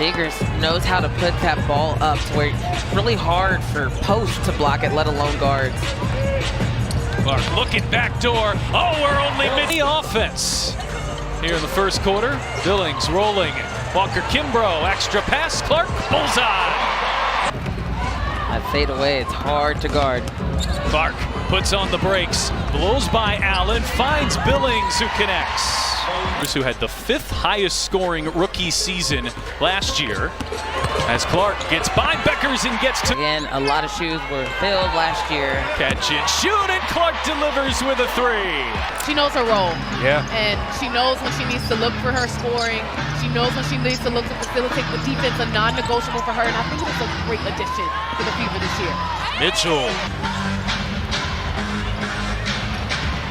Figures knows how to put that ball up to where it's really hard for posts to block it, let alone guards. Clark looking back door. Oh, we're only mid offense. Here in the first quarter, Billings rolling. Walker Kimbrough, extra pass. Clark, bullseye. That fade away, it's hard to guard. Clark puts on the brakes, blows by Allen, finds Billings who connects. Who had the 5th highest scoring rookie season last year. As Clark gets by Beckers and gets to... Again, a lot of shoes were filled last year. Catch and shoot, and Clark delivers with a 3. She knows her role. Yeah. And she knows when she needs to look for her scoring. She knows when she needs to look to facilitate the defense, a non-negotiable for her. And I think it's a great addition to the Fever this year.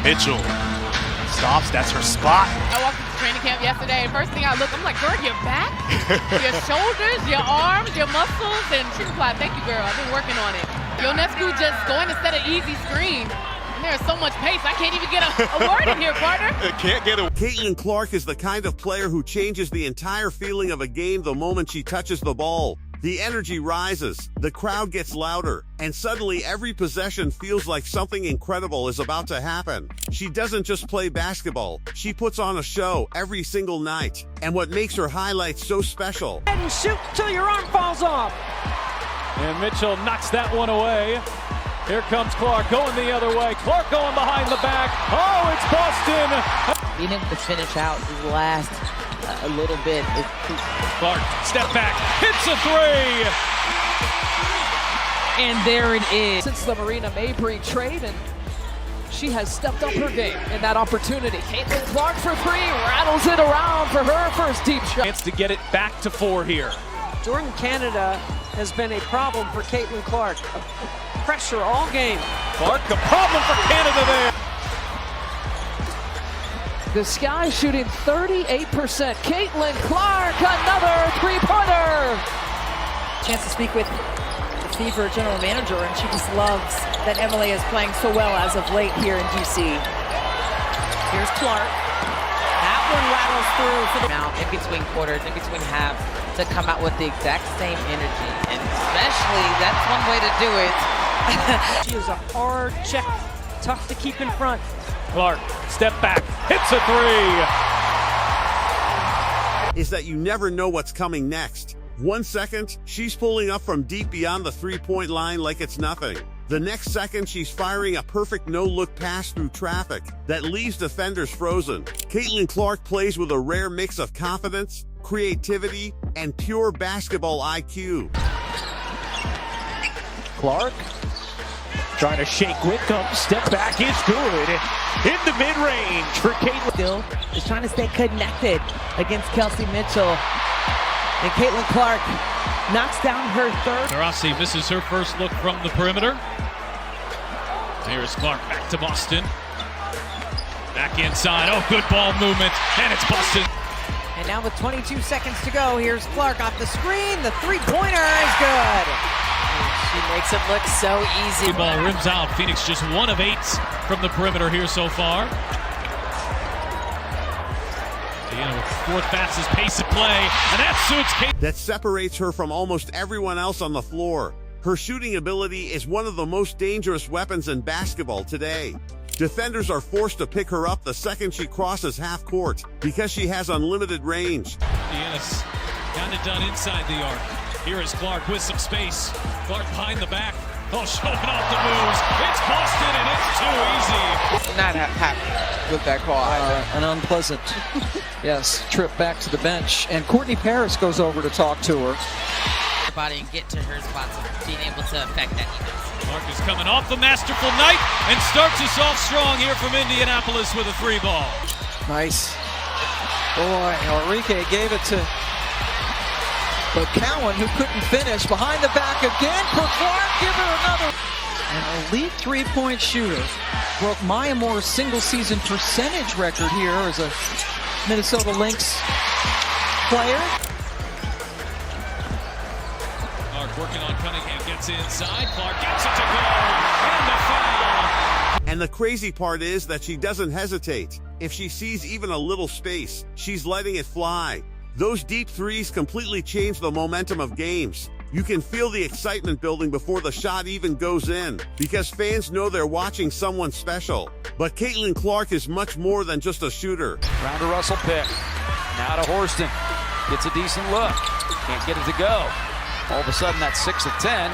Mitchell stops, that's her spot. I walked into training camp yesterday, and first thing I look, I'm like, girl, your back, your shoulders, your arms, your muscles. And she replied, thank you, girl, I've been working on it. Ionescu just going to set an easy screen. And there's so much pace, I can't even get a word in here, partner. Can't get a... Caitlin Clark is the kind of player who changes the entire feeling of a game the moment she touches the ball. The energy rises, the crowd gets louder, and suddenly every possession feels like something incredible is about to happen. She doesn't just play basketball, she puts on a show every single night. And what makes her highlights so special... And shoot till your arm falls off. And Mitchell knocks that one away. Here comes Clark going the other way. Clark going behind the back. Oh, it's Boston. Being able to finish out his last a little bit. Clark, step back, hits a 3. And there it is. Since the Marina Mabry trade, and she has stepped up her game in that opportunity. Caitlin Clark for 3, rattles it around for her first deep shot. Chance to get it back to 4 here. Jordan Canada has been a problem for Caitlin Clark. Pressure all game. Clark, a problem for Canada there. The Sky shooting 38%. Caitlin Clark, another three-pointer. Chance to speak with the Fever general manager, and she just loves that Emily is playing so well as of late here in DC. Here's Clark. That one rattles through for the... Now, in between quarters, in between halves, to come out with the exact same energy. And especially, that's one way to do it. She is a hard check, tough to keep in front. Clark, step back, hits a 3. Is that you never know what's coming next. 1 second, she's pulling up from deep beyond the three-point line like it's nothing. The next second, she's firing a perfect no-look pass through traffic that leaves defenders frozen. Caitlin Clark plays with a rare mix of confidence, creativity, and pure basketball IQ. Clark trying to shake Wickham. Step back is good. In the mid-range for Caitlin. Still is trying to stay connected against Kelsey Mitchell. And Caitlin Clark knocks down her 3rd. Taurasi misses her first look from the perimeter. Here's Clark back to Boston. Back inside. Oh, good ball movement. And it's Boston. And now with 22 seconds to go, here's Clark off the screen. The three-pointer is good. She makes it look so easy. Ball rims out. Phoenix just 1 of 8 from the perimeter here so far. Deanna with 4th fastest pace of play, and that suits Kate. That separates her from almost everyone else on the floor. Her shooting ability is one of the most dangerous weapons in basketball today. Defenders are forced to pick her up the second she crosses half court because she has unlimited range. Deanna's got it done inside the arc. Here is Clark with some space. Clark behind the back. Oh, showing off the moves. It's Boston, and it's too easy. Not happy with that call. An unpleasant, yes, trip back to the bench. And Courtney Paris goes over to talk to her. Body and get to her spots of being able to affect that defense. Clark is coming off the masterful night and starts us off strong here from Indianapolis with a 3 ball. Nice. Boy, Enrique gave it to Cowan, who couldn't finish. Behind the back again for Clark. Give her another. An elite three-point shooter. Broke Maya Moore's single-season percentage record here as a Minnesota Lynx player. Clark working on Cunningham, gets inside. Clark gets it to go. And the foul. And the crazy part is that she doesn't hesitate. If she sees even a little space, she's letting it fly. Those deep threes completely change the momentum of games. You can feel the excitement building before the shot even goes in, because fans know they're watching someone special. But Caitlin Clark is much more than just a shooter. Round to Russell pick. Now to Horston. Gets a decent look. Can't get it to go. All of a sudden, that's 6 of 10.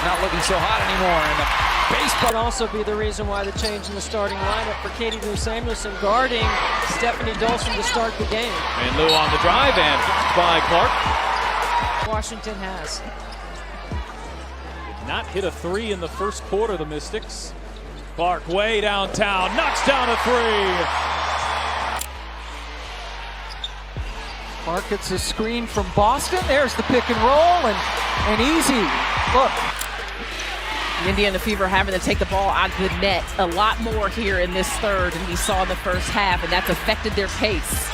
Not looking so hot anymore. And the baseball. Could also be the reason why the change in the starting lineup for Katie Lou Samuelson guarding Stephanie Dolson to start the game. And Lou on the drive and by Clark. Washington has. Did not hit a three in the first quarter, the Mystics. Clark way downtown, knocks down a three. Clark gets a screen from Boston. There's the pick and roll and easy. Look. The Indiana Fever having to take the ball out of the net a lot more here in this third than we saw in the first half, and that's affected their pace.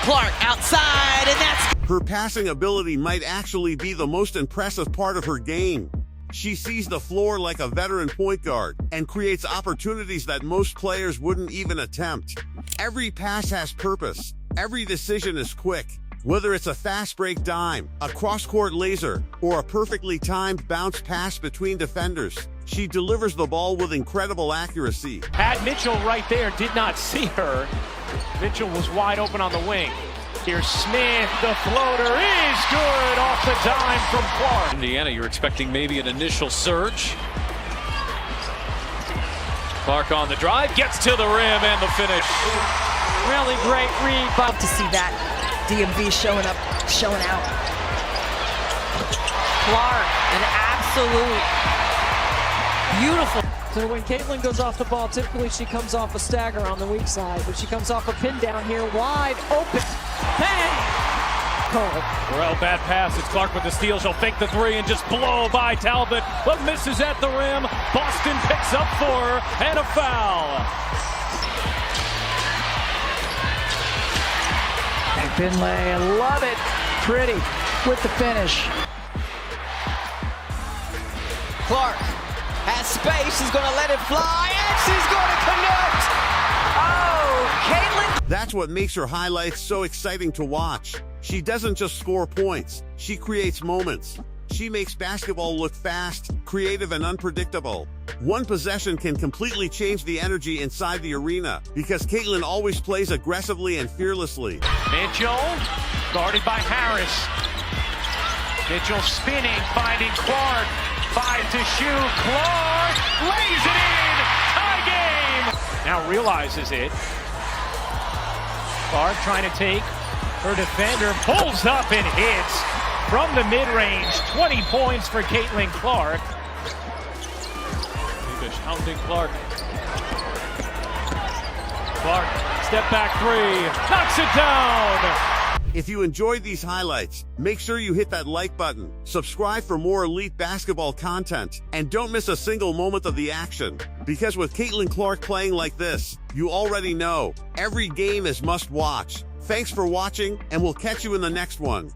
Clark outside, and that's Her passing ability might actually be the most impressive part of her game. She sees the floor like a veteran point guard and creates opportunities that most players wouldn't even attempt. Every pass has purpose. Every decision is quick. Whether it's a fast break dime, a cross-court laser, or a perfectly timed bounce pass between defenders, she delivers the ball with incredible accuracy. Had Mitchell right there, did not see her. Mitchell was wide open on the wing. Here's Smith, the floater is good off the dime from Clark. Indiana, you're expecting maybe an initial surge. Clark on the drive, gets to the rim and the finish. Really great read. Love to see that DMV showing up, showing out. Clark, an absolute beautiful. So when Caitlin goes off the ball, typically she comes off a stagger on the weak side, but she comes off a pin down here, wide open. Bang! Well, bad pass. It's Clark with the steal. She'll fake the three and just blow by Talbot, but misses at the rim. Boston picks up 4 and a foul. And Finlay, love it. Pretty with the finish. Clark has space. She's going to let it fly, and she's going to connect. Oh, Caitlin. That's what makes her highlights so exciting to watch. She doesn't just score points, she creates moments. She makes basketball look fast, creative, and unpredictable. One possession can completely change the energy inside the arena because Caitlin always plays aggressively and fearlessly. Mitchell, guarded by Harris. Mitchell spinning, finding Clark. 5 to shoot. Clark lays it in. Tie game. Now realizes it. Clark trying to take her defender, pulls up and hits from the mid-range. 20 points for Caitlin Clark. Hounding Clark. Clark, step back three, knocks it down. If you enjoyed these highlights, make sure you hit that like button, subscribe for more elite basketball content, and don't miss a single moment of the action. Because with Caitlin Clark playing like this, you already know, every game is must watch. Thanks for watching, and we'll catch you in the next one.